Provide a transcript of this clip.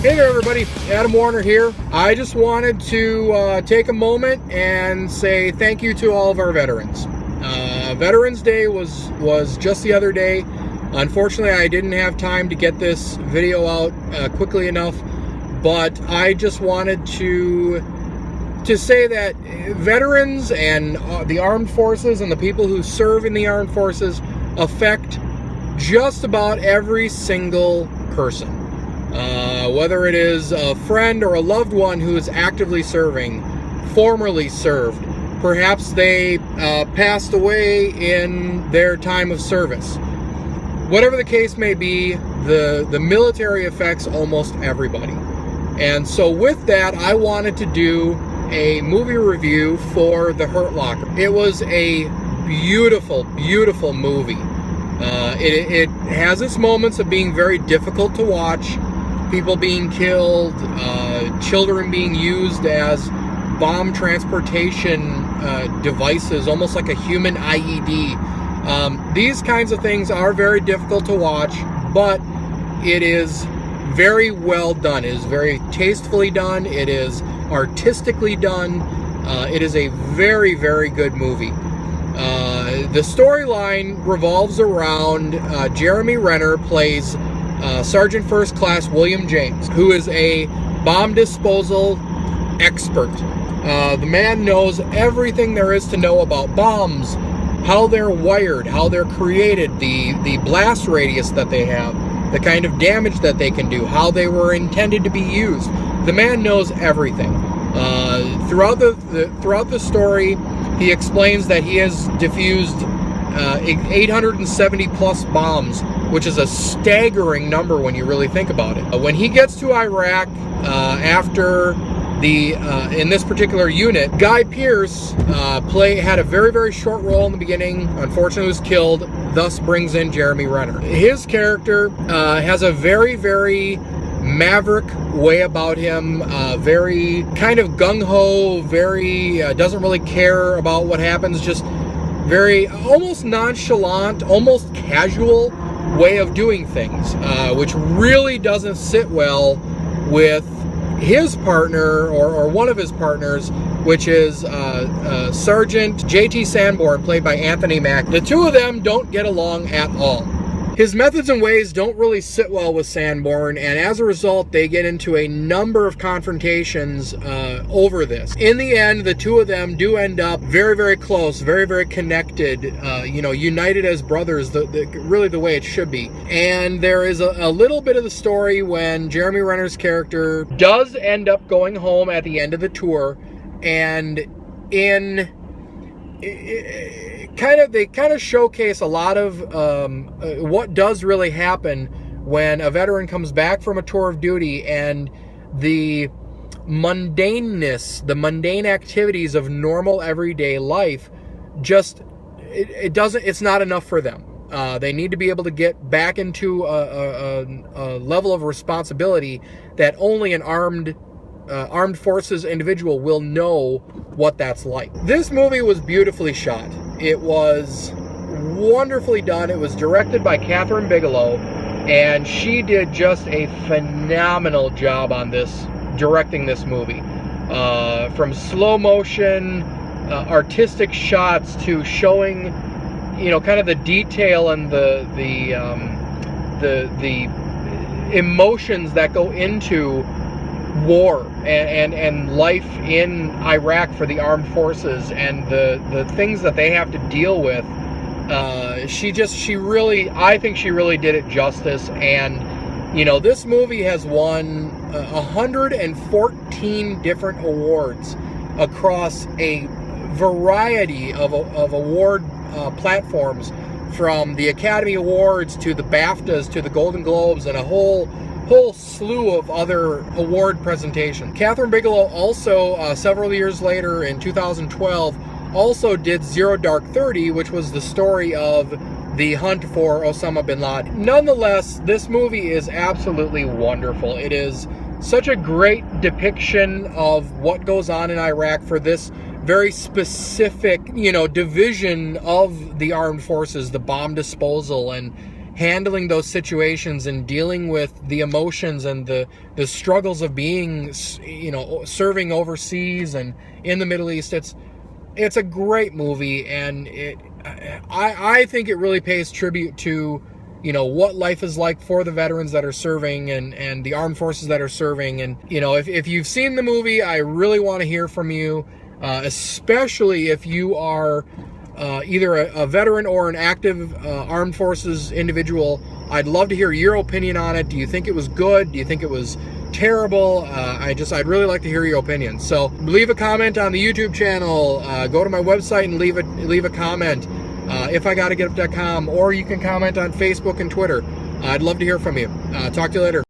Hey there everybody, Adam Warner here. I just wanted to take a moment and say thank you to all of our veterans. Veterans Day was just the other day. Unfortunately, I didn't have time to get this video out quickly enough, but I just wanted to say that veterans and the armed forces and the people who serve in the armed forces affect just about every single person. Whether it is a friend or a loved one who is actively serving, formerly served, perhaps they passed away in their time of service. Whatever the case may be, the military affects almost everybody. And so with that, I wanted to do a movie review for The Hurt Locker. It was a beautiful, beautiful movie. It has its moments of being very difficult to watch. People being killed, children being used as bomb transportation devices, almost like a human IED. These kinds of things are very difficult to watch, but it is very well done. It is very tastefully done. It is artistically done. It is a very, very good movie. The storyline revolves around Jeremy Renner plays Sergeant First Class William James, who is a bomb disposal expert. The man knows everything there is to know about bombs, how they're wired, how they're created, the blast radius that they have, the kind of damage that they can do, how they were intended to be used. The man knows everything. Throughout the story, he explains that he has defused 870 plus bombs, which is a staggering number when you really think about it. When he gets to Iraq, after in this particular unit, Guy Pearce had a very, very short role in the beginning. Unfortunately, was killed. Thus, brings in Jeremy Renner. His character has a very, very maverick way about him. Very kind of gung ho. Very doesn't really care about what happens. Just very almost nonchalant, almost casual way of doing things, which really doesn't sit well with his partner or one of his partners, which is Sergeant J.T. Sanborn, played by Anthony Mackie. The two of them don't get along at all. His methods and ways don't really sit well with Sanborn, and as a result, they get into a number of confrontations over this. In the end, the two of them do end up very, very close, very, very connected, united as brothers, really the way it should be. And there is a little bit of the story when Jeremy Renner's character does end up going home at the end of the tour, and they kind of showcase a lot of what does really happen when a veteran comes back from a tour of duty, and the mundaneness, the mundane activities of normal everyday life, it's not enough for them. They need to be able to get back into a level of responsibility that only an armed forces individual will know what that's like. This movie was beautifully shot. It was wonderfully done. It was directed by Kathryn Bigelow, and she did just a phenomenal job on this, directing this movie. From slow motion, artistic shots to showing, kind of the detail and the emotions that go into war and life in Iraq for the armed forces, and the things that they have to deal with. I think she really did it justice. And this movie has won 114 different awards across a variety of award platforms, from the Academy Awards to the BAFTAs to the Golden Globes, and a whole slew of other award presentations. Kathryn Bigelow also, several years later in 2012, also did Zero Dark 30, which was the story of the hunt for Osama bin Laden. Nonetheless, this movie is absolutely wonderful. It is such a great depiction of what goes on in Iraq for this very specific, division of the armed forces, the bomb disposal, and handling those situations and dealing with the emotions and the struggles of being, serving overseas and in the Middle East. It's a great movie, and I think it really pays tribute to, what life is like for the veterans that are serving and the armed forces that are serving. And, if you've seen the movie, I really want to hear from you, especially if you are either a veteran or an active armed forces individual. I'd love to hear your opinion on it. Do you think it was good? Do you think it was terrible? I'd really like to hear your opinion. So leave a comment on the YouTube channel. Go to my website and leave a comment. IfIGottaGetUp.com, or you can comment on Facebook and Twitter. I'd love to hear from you. Talk to you later.